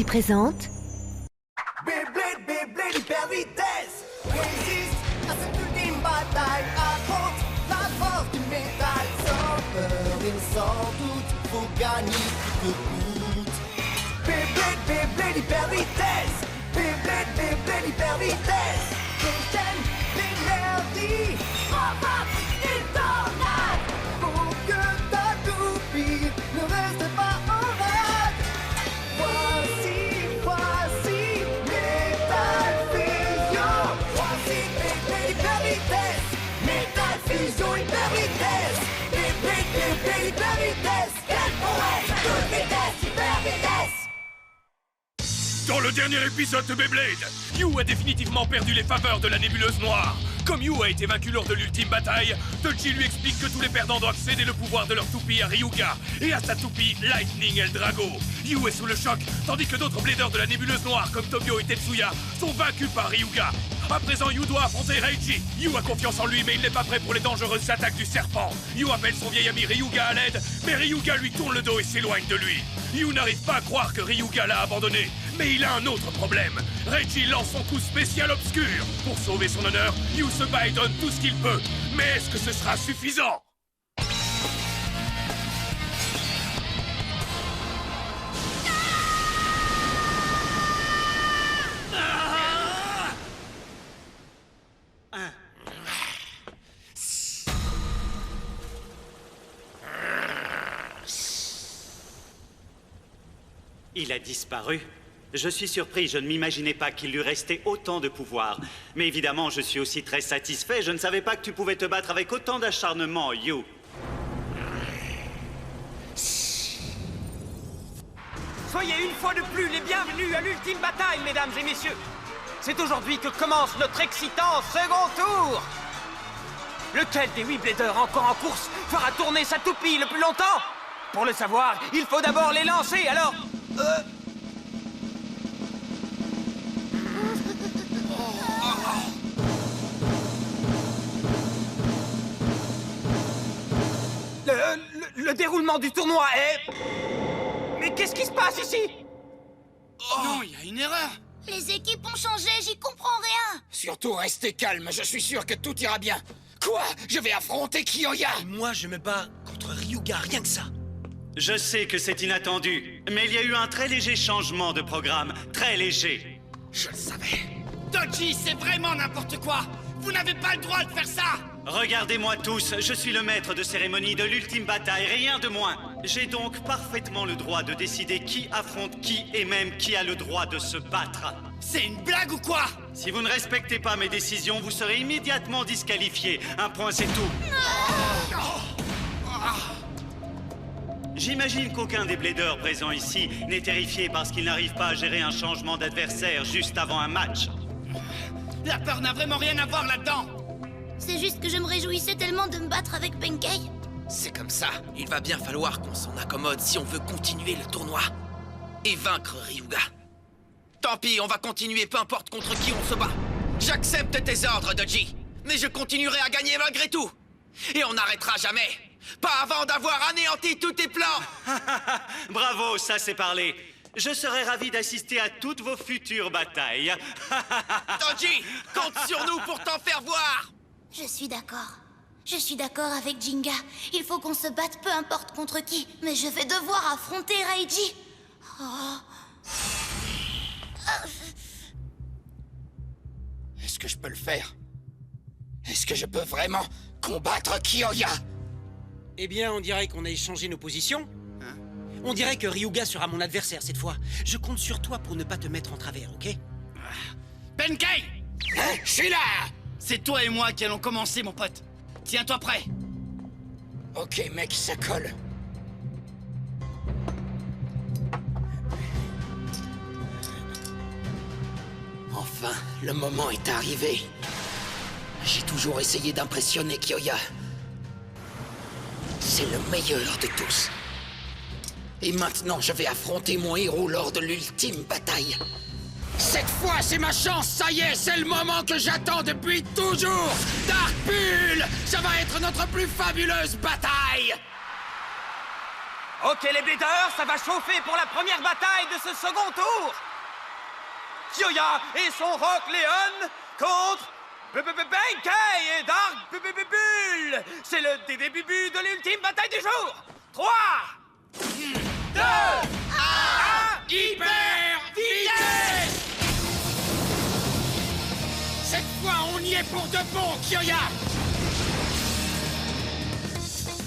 présente... Beyblade, Beyblade hyper vitesse résiste à cette ultime bataille. Affronte la force du métal. Sans peur et sans doute, faut gagner coûte que coûte. Beyblade, Beyblade hyper vitesse. Beyblade, Beyblade hyper vitesse. Les chaînes, l'énergie, frappe et tornade. Pour que ta toupie ne reste pas en rade. Voici Metal Fusion. Voici Beyblade hyper vitesse. Metal Fusion hyper vitesse. Beyblade, Beyblade hyper vitesse. Quelle prouesse, toute vitesse, hyper vitesse. Dans le dernier épisode de Beyblade, Yu a définitivement perdu les faveurs de la nébuleuse noire. Comme Yu a été vaincu lors de l'ultime bataille, Dodgy lui explique que tous les perdants doivent céder le pouvoir de leur toupie à Ryuga et à sa toupie Lightning Eldrago. Yu est sous le choc, tandis que d'autres bladers de la nébuleuse noire comme Tobio et Tetsuya sont vaincus par Ryuga. À présent, Yu doit affronter Reiji. Yu a confiance en lui, mais il n'est pas prêt pour les dangereuses attaques du serpent. Yu appelle son vieil ami Ryuga à l'aide, mais Ryuga lui tourne le dos et s'éloigne de lui. Yu n'arrive pas à croire que Ryuga l'a abandonné, mais il a un autre problème. Reiji lance son coup spécial obscur. Pour sauver son honneur, Yu se bat et donne tout ce qu'il peut. Mais est-ce que ce sera suffisant? Il a disparu. Je suis surpris, je ne m'imaginais pas qu'il lui restait autant de pouvoir. Mais évidemment, je suis aussi très satisfait. Je ne savais pas que tu pouvais te battre avec autant d'acharnement, Yu. Soyez une fois de plus les bienvenus à l'ultime bataille, mesdames et messieurs. C'est aujourd'hui que commence notre excitant second tour. Lequel des 8 bladers encore en course fera tourner sa toupie le plus longtemps? Pour le savoir, il faut d'abord les lancer, alors... Le déroulement du tournoi est... Mais qu'est-ce qui se passe ici? Non, il y a une erreur. Les équipes ont changé, j'y comprends rien. Surtout restez calme, je suis sûr que tout ira bien. Quoi? Je vais affronter Kiyoya. Moi, je me bats contre Ryuga, rien que ça. Je sais que c'est inattendu, mais il y a eu un très léger changement de programme. Très léger. Je le savais. Dodgy, c'est vraiment n'importe quoi. Vous n'avez pas le droit de faire ça. Regardez-moi tous, je suis le maître de cérémonie de l'ultime bataille, rien de moins. J'ai donc parfaitement le droit de décider qui affronte qui et même qui a le droit de se battre. C'est une blague ou quoi? Si vous ne respectez pas mes décisions, vous serez immédiatement disqualifié. Un point, c'est tout. J'imagine qu'aucun des bladers présents ici n'est terrifié parce qu'il n'arrive pas à gérer un changement d'adversaire juste avant un match. La peur n'a vraiment rien à voir là-dedans. C'est juste que je me réjouissais tellement de me battre avec Benkei. C'est comme ça. Il va bien falloir qu'on s'en accommode si on veut continuer le tournoi. Et vaincre Ryuga. Tant pis, on va continuer, peu importe contre qui on se bat. J'accepte tes ordres, Dodgy. Mais je continuerai à gagner malgré tout. Et on n'arrêtera jamais. Pas avant d'avoir anéanti tous tes plans. Bravo, ça c'est parlé. Je serais ravi d'assister à toutes vos futures batailles. Dodgy, compte sur nous pour t'en faire voir. Je suis d'accord. Je suis d'accord avec Jinga. Il faut qu'on se batte peu importe contre qui. Mais je vais devoir affronter Reiji. Oh. Est-ce que je peux le faire? Est-ce que je peux vraiment combattre Kiyoya? Eh bien, on dirait qu'on a échangé nos positions. On dirait que Ryuga sera mon adversaire cette fois. Je compte sur toi pour ne pas te mettre en travers, ok? Benkei! Je suis là! C'est toi et moi qui allons commencer, mon pote. Tiens-toi prêt. Ok, mec, ça colle. Enfin, le moment est arrivé. J'ai toujours essayé d'impressionner Kiyoya. C'est le meilleur de tous. Et maintenant, je vais affronter mon héros lors de l'ultime bataille. Cette fois, c'est ma chance, ça y est, c'est le moment que j'attends depuis toujours. Dark Bull, ça va être notre plus fabuleuse bataille. Ok les Bladers, ça va chauffer pour la première bataille de ce second tour. Kyoya et son Rock Leon contre Benkei et Dark Bull. C'est le début de l'ultime bataille du jour. 3, 2, 1, hyper vitesse. Cette fois, on y est pour de bon, Kyoya!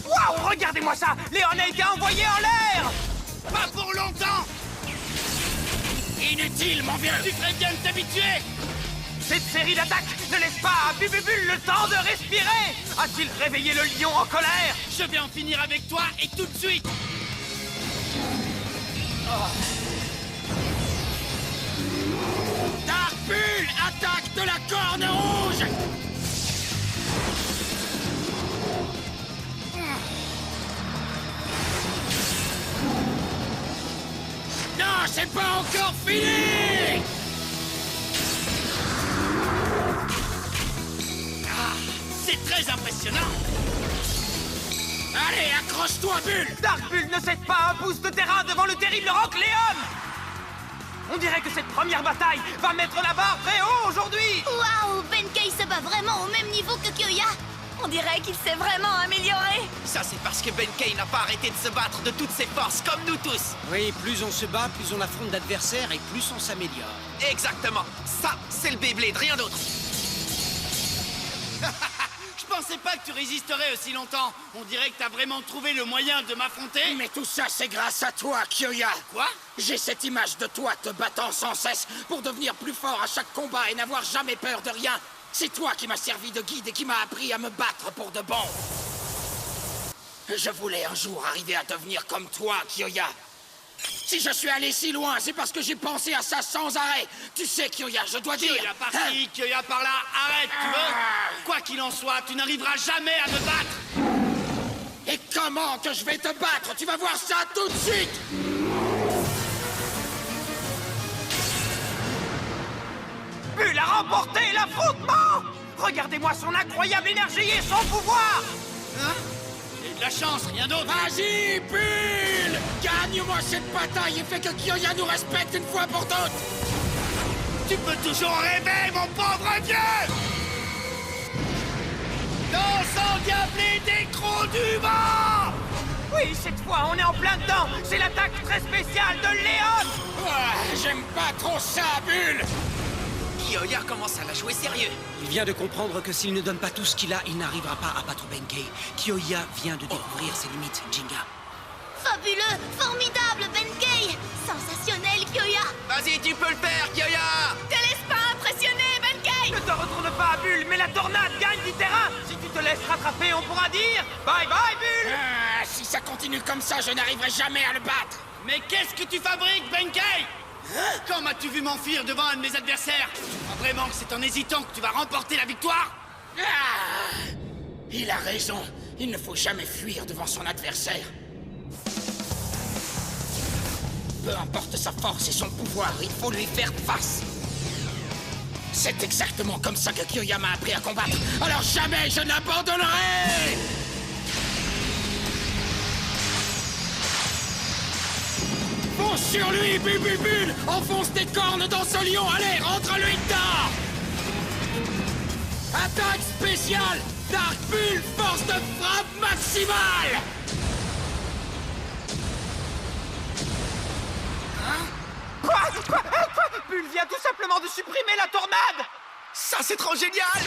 Waouh, regardez-moi ça. Léon a été envoyé en l'air. Pas pour longtemps! Inutile, mon vieux! Tu ferais bien de t'habituer! Cette série d'attaques ne laisse pas à Bull le temps de respirer. A-t-il réveillé le lion en colère? Je vais en finir avec toi et tout de suite! Dark Bull, attaque de la corne rouge! Non, c'est pas encore fini! C'est très impressionnant! Allez, accroche-toi, Bull! Dark Bull ne cède pas un pouce de terrain devant le terrible Rock Leon. On dirait que cette première bataille va mettre la barre très haut aujourd'hui. Waouh, Benkei se bat vraiment au même niveau que Kyoya. On dirait qu'il s'est vraiment amélioré. Ça, c'est parce que Benkei n'a pas arrêté de se battre de toutes ses forces, comme nous tous! Oui, plus on se bat, plus on affronte d'adversaires et plus on s'améliore. Exactement! Ça, c'est le Beyblade, rien d'autre! Je pensais pas que tu résisterais aussi longtemps. On dirait que t'as vraiment trouvé le moyen de m'affronter. Mais tout ça, c'est grâce à toi, Kyoya! Quoi? J'ai cette image de toi te battant sans cesse pour devenir plus fort à chaque combat et n'avoir jamais peur de rien. C'est toi qui m'as servi de guide et qui m'as appris à me battre pour de bon. Je voulais un jour arriver à devenir comme toi, Kyoya. Si je suis allé si loin, c'est parce que j'ai pensé à ça sans arrêt. Tu sais, Kyoya, je dois dire... Kyoya par-ci, Kyoya par-là, arrête, tu veux? Quoi qu'il en soit, tu n'arriveras jamais à me battre! Et comment que je vais te battre? Tu vas voir ça tout de suite! Bull a remporté l'affrontement. Regardez-moi son incroyable énergie et son pouvoir. Hein? J'ai de la chance, rien d'autre! Vas-y, Bull! Gagne-moi cette bataille et fais que Kyoya nous respecte une fois pour toutes! Tu peux toujours rêver, mon pauvre vieux! Danse endiablé des crocs du vent! Oui, cette fois, on est en plein dedans. C'est l'attaque très spéciale de Léon. Ah, j'aime pas trop ça, Bull! Kyoya commence à la jouer sérieux. Il vient de comprendre que s'il ne donne pas tout ce qu'il a, il n'arrivera pas à battre Benkei. Kyoya vient de découvrir ses limites, Jinga. Fabuleux, formidable, Benkei. Sensationnel, Kyoya. Vas-y, tu peux le faire, Kyoya! Te laisse pas impressionner, Benkei. Ne te retourne pas, Bull, mais la tornade gagne du terrain. Si tu te laisses rattraper, on pourra dire bye bye, Bull. Ah, si ça continue comme ça, je n'arriverai jamais à le battre! Mais qu'est-ce que tu fabriques, Benkei? Quand m'as-tu vu m'enfuir devant un de mes adversaires? Tu crois vraiment que c'est en hésitant que tu vas remporter la victoire? Ah, il a raison. Il ne faut jamais fuir devant son adversaire. Peu importe sa force et son pouvoir, il faut lui faire face. C'est exactement comme ça que Kyoya m'a appris à combattre. Alors jamais je n'abandonnerai! Fonce sur lui, Bull! Enfonce tes cornes dans ce lion! Allez, rentre-lui dedans! Attaque spéciale! Dark Bull, force de frappe maximale! Quoi? Bull vient tout simplement de supprimer la tornade. Ça, c'est trop génial!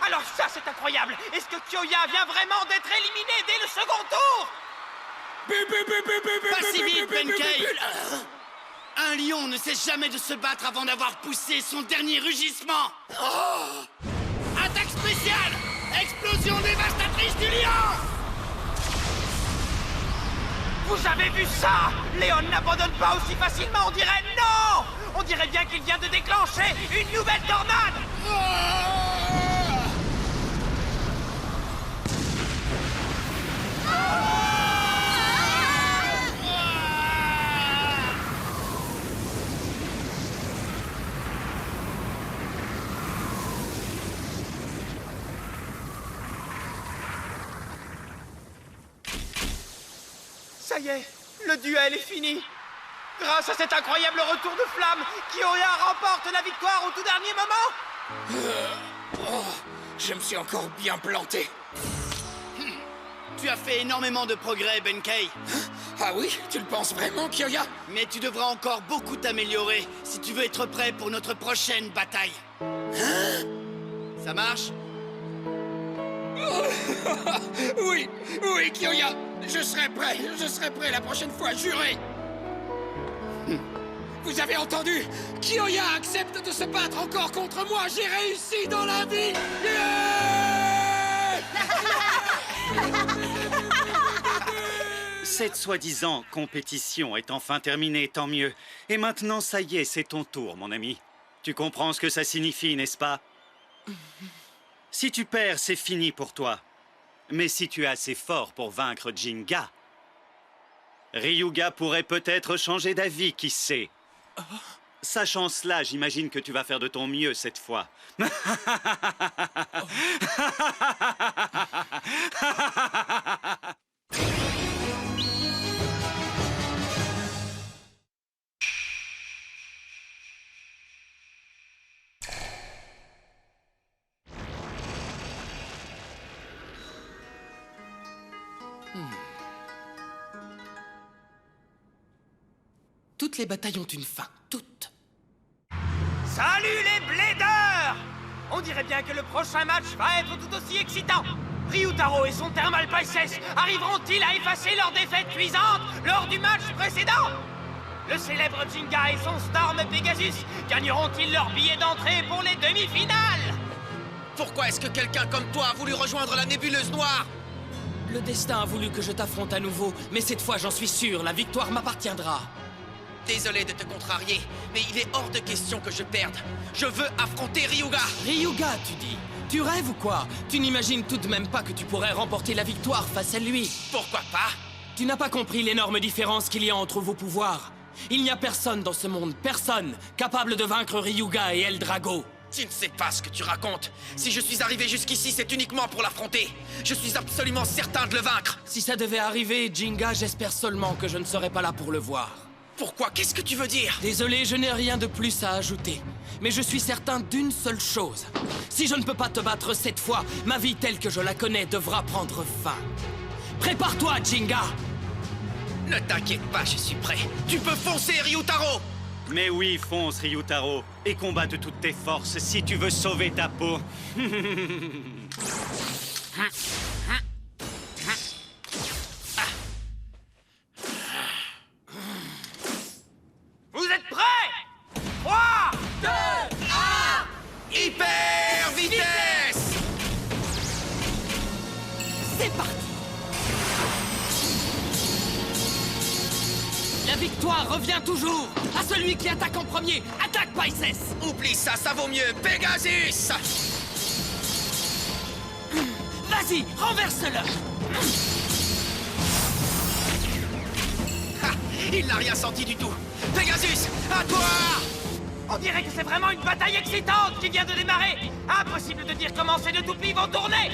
Alors ça, c'est incroyable. Est-ce que Kyoya vient vraiment d'être éliminé dès le second tour? Pas si vite, Benkei! Un lion ne cesse jamais de se battre avant d'avoir poussé son dernier rugissement! Attaque spéciale! Explosion dévastatrice du lion! Vous avez vu ça? Léon n'abandonne pas aussi facilement, on dirait non! On dirait bien qu'il vient de déclencher une nouvelle tornade! Ça y est, le duel est fini. Grâce à cet incroyable retour de flamme, Kyoya remporte la victoire au tout dernier moment. Je me suis encore bien planté. Tu as fait énormément de progrès, Benkei. Ah oui? Tu le penses vraiment, Kyoya? Mais tu devras encore beaucoup t'améliorer si tu veux être prêt pour notre prochaine bataille. Ça marche? Oui, oui, Kyoya. Je serai prêt la prochaine fois, juré. Vous avez entendu? Kyoya accepte de se battre encore contre moi. J'ai réussi dans la vie. Cette soi-disant compétition est enfin terminée, tant mieux. Et maintenant, ça y est, c'est ton tour, mon ami. Tu comprends ce que ça signifie, n'est-ce pas? Si tu perds, c'est fini pour toi. Mais si tu es assez fort pour vaincre Jinga, Ryuga pourrait peut-être changer d'avis, qui sait? Sachant cela, j'imagine que tu vas faire de ton mieux cette fois. Toutes les batailles ont une fin, toutes. Salut les Bladers! On dirait bien que le prochain match va être tout aussi excitant. Ryutaro et son Thermal Pisces arriveront-ils à effacer leur défaite cuisante lors du match précédent? Le célèbre Jinga et son Storm Pegasus gagneront-ils leur billet d'entrée pour les demi-finales? Pourquoi est-ce que quelqu'un comme toi a voulu rejoindre la nébuleuse noire? Le destin a voulu que je t'affronte à nouveau, mais cette fois, j'en suis sûr, la victoire m'appartiendra. Désolé de te contrarier, mais il est hors de question que je perde. Je veux affronter Ryuga. Ryuga, tu dis? Tu rêves ou quoi? Tu n'imagines tout de même pas que tu pourrais remporter la victoire face à lui? Pourquoi pas? Tu n'as pas compris l'énorme différence qu'il y a entre vos pouvoirs. Il n'y a personne dans ce monde, personne, capable de vaincre Ryuga et El Drago. Tu ne sais pas ce que tu racontes. Si je suis arrivé jusqu'ici, c'est uniquement pour l'affronter. Je suis absolument certain de le vaincre. Si ça devait arriver, Jinga, j'espère seulement que je ne serai pas là pour le voir. Pourquoi? Qu'est-ce que tu veux dire? Désolé, je n'ai rien de plus à ajouter. Mais je suis certain d'une seule chose. Si je ne peux pas te battre cette fois, ma vie telle que je la connais devra prendre fin. Prépare-toi, Jinga! Ne t'inquiète pas, je suis prêt. Tu peux foncer, Ryutaro! Mais oui, fonce, Ryutaro, et combat de toutes tes forces si tu veux sauver ta peau. Vous êtes prêts? 3, 2, 1... Hyper vitesse! C'est parti! La victoire revient toujours à celui qui attaque en premier. Attaque, Pisces! Oublie ça, ça vaut mieux. Pegasus! Vas-y, renverse-le! Ha! Il n'a rien senti du tout. Pegasus, à toi! On dirait que c'est vraiment une bataille excitante qui vient de démarrer. Impossible de dire comment ces deux toupies vont tourner.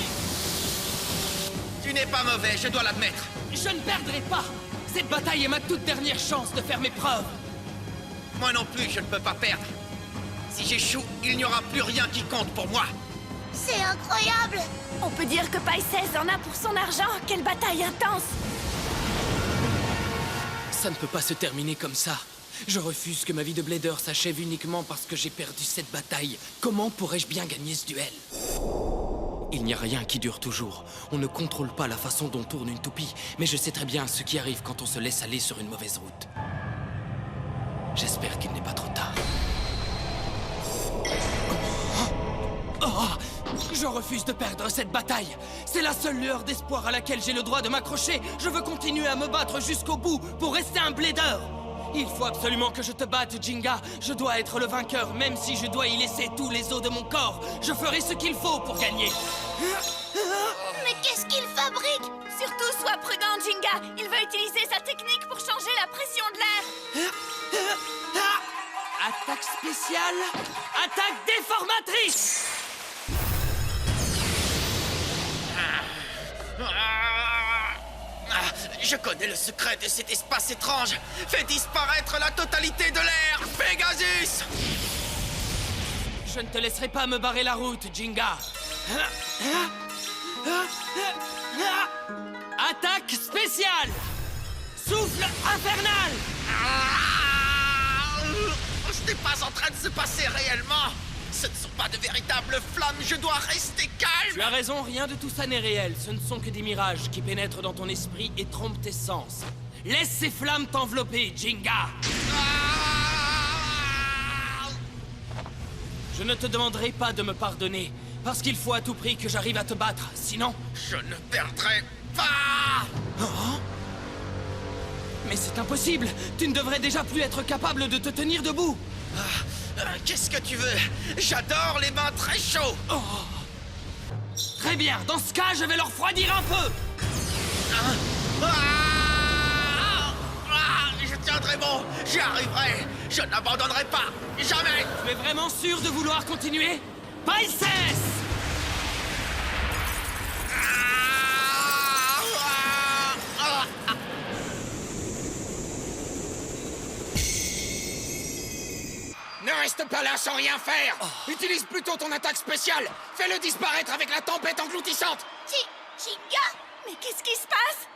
Tu n'es pas mauvais, je dois l'admettre. Je ne perdrai pas! Cette bataille est ma toute dernière chance de faire mes preuves. Moi non plus, je ne peux pas perdre. Si j'échoue, il n'y aura plus rien qui compte pour moi. C'est incroyable! On peut dire que Pisces en a pour son argent. Quelle bataille intense! Ça ne peut pas se terminer comme ça. Je refuse que ma vie de blader s'achève uniquement parce que j'ai perdu cette bataille. Comment pourrais-je bien gagner ce duel? Il n'y a rien qui dure toujours. On ne contrôle pas la façon dont tourne une toupie, mais je sais très bien ce qui arrive quand on se laisse aller sur une mauvaise route. J'espère qu'il n'est pas trop tard. Oh! Je refuse de perdre cette bataille. C'est la seule lueur d'espoir à laquelle j'ai le droit de m'accrocher. Je veux continuer à me battre jusqu'au bout pour rester un blader. Il faut absolument que je te batte, Jinga. Je dois être le vainqueur, même si je dois y laisser tous les os de mon corps. Je ferai ce qu'il faut pour gagner. Mais qu'est-ce qu'il fabrique? Surtout, sois prudent, Jinga. Il va utiliser sa technique pour changer la pression de l'air. Attaque spéciale. Attaque déformatrice. Je connais le secret de cet espace étrange. Fais disparaître la totalité de l'air, Pegasus! Je ne te laisserai pas me barrer la route, Jinga. Attaque spéciale! Souffle infernal! Ce n'est pas en train de se passer réellement. Ce ne sont pas de véritables flammes, je dois rester calme. Tu as raison, rien de tout ça n'est réel. Ce ne sont que des mirages qui pénètrent dans ton esprit et trompent tes sens. Laisse ces flammes t'envelopper, Jinga! Je ne te demanderai pas de me pardonner, parce qu'il faut à tout prix que j'arrive à te battre, sinon... Je ne perdrai pas! Oh? Mais c'est impossible! Tu ne devrais déjà plus être capable de te tenir debout! Qu'est-ce que tu veux? J'adore les bains très chauds! Oh. Très bien, dans ce cas, je vais leur refroidir un peu! Je tiendrai bon, j'y arriverai! Je n'abandonnerai pas! Jamais! Tu es vraiment sûr de vouloir continuer? Pisces! Ne reste pas là sans rien faire. Utilise plutôt ton attaque spéciale. Fais-le disparaître avec la tempête engloutissante. Jinga? Mais qu'est-ce qui se passe?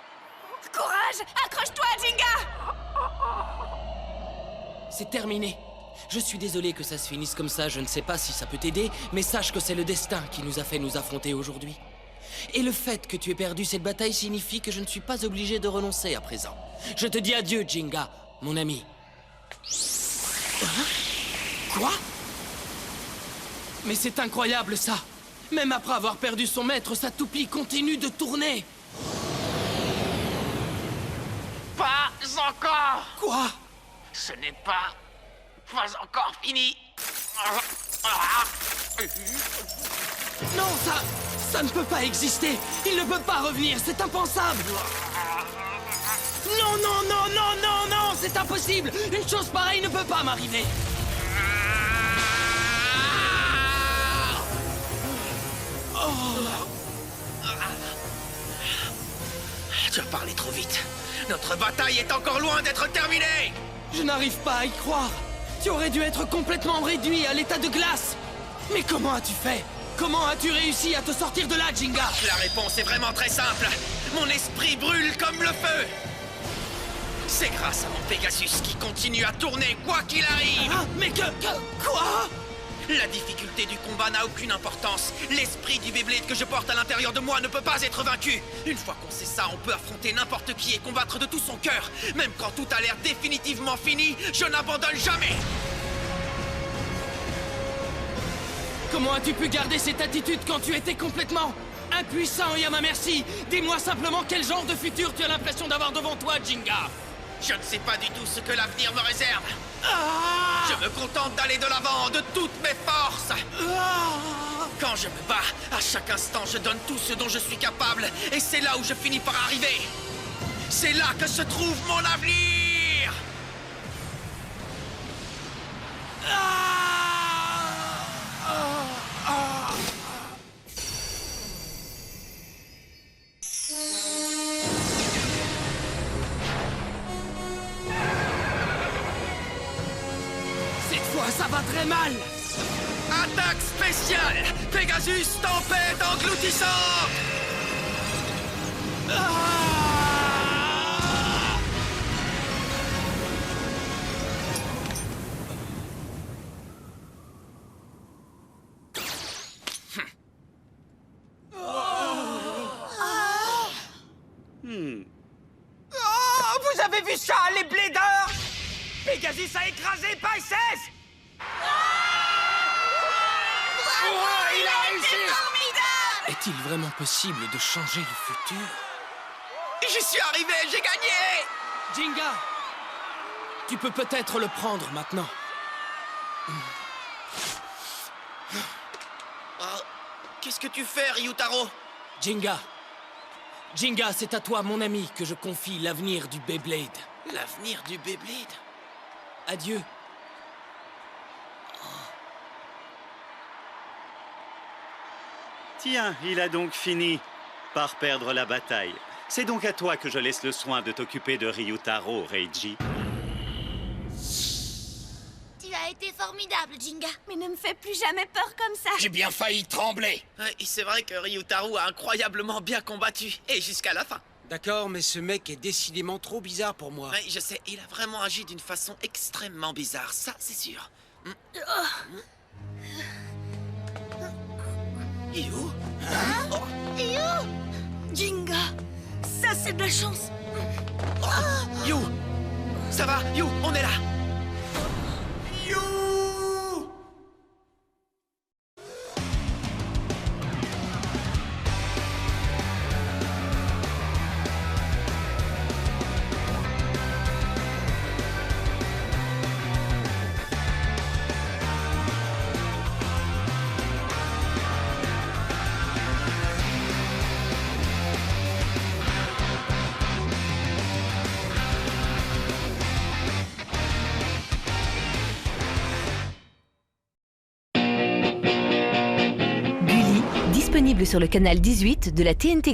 Courage! Accroche-toi, Jinga! C'est terminé. Je suis désolé que ça se finisse comme ça, je ne sais pas si ça peut t'aider, mais sache que c'est le destin qui nous a fait nous affronter aujourd'hui. Et le fait que tu aies perdu cette bataille signifie que je ne suis pas obligé de renoncer à présent. Je te dis adieu, Jinga, mon ami. Hein? Quoi? Mais c'est incroyable, ça! Même après avoir perdu son maître, sa toupie continue de tourner! Pas encore! Quoi? Ce n'est pas encore fini! Non, ça ne peut pas exister! Il ne peut pas revenir, c'est impensable! Non, non, non, non, non, non! C'est impossible! Une chose pareille ne peut pas m'arriver! Tu as parlé trop vite. Notre bataille est encore loin d'être terminée. Je n'arrive pas à y croire. Tu aurais dû être complètement réduit à l'état de glace. Mais comment as-tu fait? Comment as-tu réussi à te sortir de là, Jinga? La réponse est vraiment très simple. Mon esprit brûle comme le feu. C'est grâce à mon Pegasus qui continue à tourner quoi qu'il arrive. Ah, mais quoi? La difficulté du combat n'a aucune importance. L'esprit du Beyblade que je porte à l'intérieur de moi ne peut pas être vaincu. Une fois qu'on sait ça, on peut affronter n'importe qui et combattre de tout son cœur. Même quand tout a l'air définitivement fini, je n'abandonne jamais. Comment as-tu pu garder cette attitude quand tu étais complètement impuissant et à ma merci? Dis-moi simplement quel genre de futur tu as l'impression d'avoir devant toi, Jinga. Je ne sais pas du tout ce que l'avenir me réserve. Je me contente d'aller de l'avant de toutes mes forces. Quand je me bats, à chaque instant, je donne tout ce dont je suis capable. Et c'est là où je finis par arriver. C'est là que se trouve mon avenir. Ça va très mal! Attaque spéciale! Pegasus, tempête engloutissante! Vous avez vu ça, les blédeurs? Pegasus a écrasé Pisces! Il a réussi! Est-il vraiment possible de changer le futur? J'y suis arrivé, j'ai gagné! Jinga! Tu peux peut-être le prendre maintenant. Qu'est-ce que tu fais, Ryutaro? Jinga! Jinga, c'est à toi, mon ami, que je confie l'avenir du Beyblade. L'avenir du Beyblade? Adieu. Tiens, il a donc fini par perdre la bataille. C'est donc à toi que je laisse le soin de t'occuper de Ryutaro, Reiji. Tu as été formidable, Jinga. Mais ne me fais plus jamais peur comme ça. J'ai bien failli trembler. Ouais, c'est vrai que Ryutaro a incroyablement bien combattu, et jusqu'à la fin. D'accord, mais ce mec est décidément trop bizarre pour moi. Ouais, je sais, il a vraiment agi d'une façon extrêmement bizarre, ça c'est sûr. You? Jinga, ça c'est de la chance. You! Ça va, You, on est là! Disponible sur le canal 18 de la TNT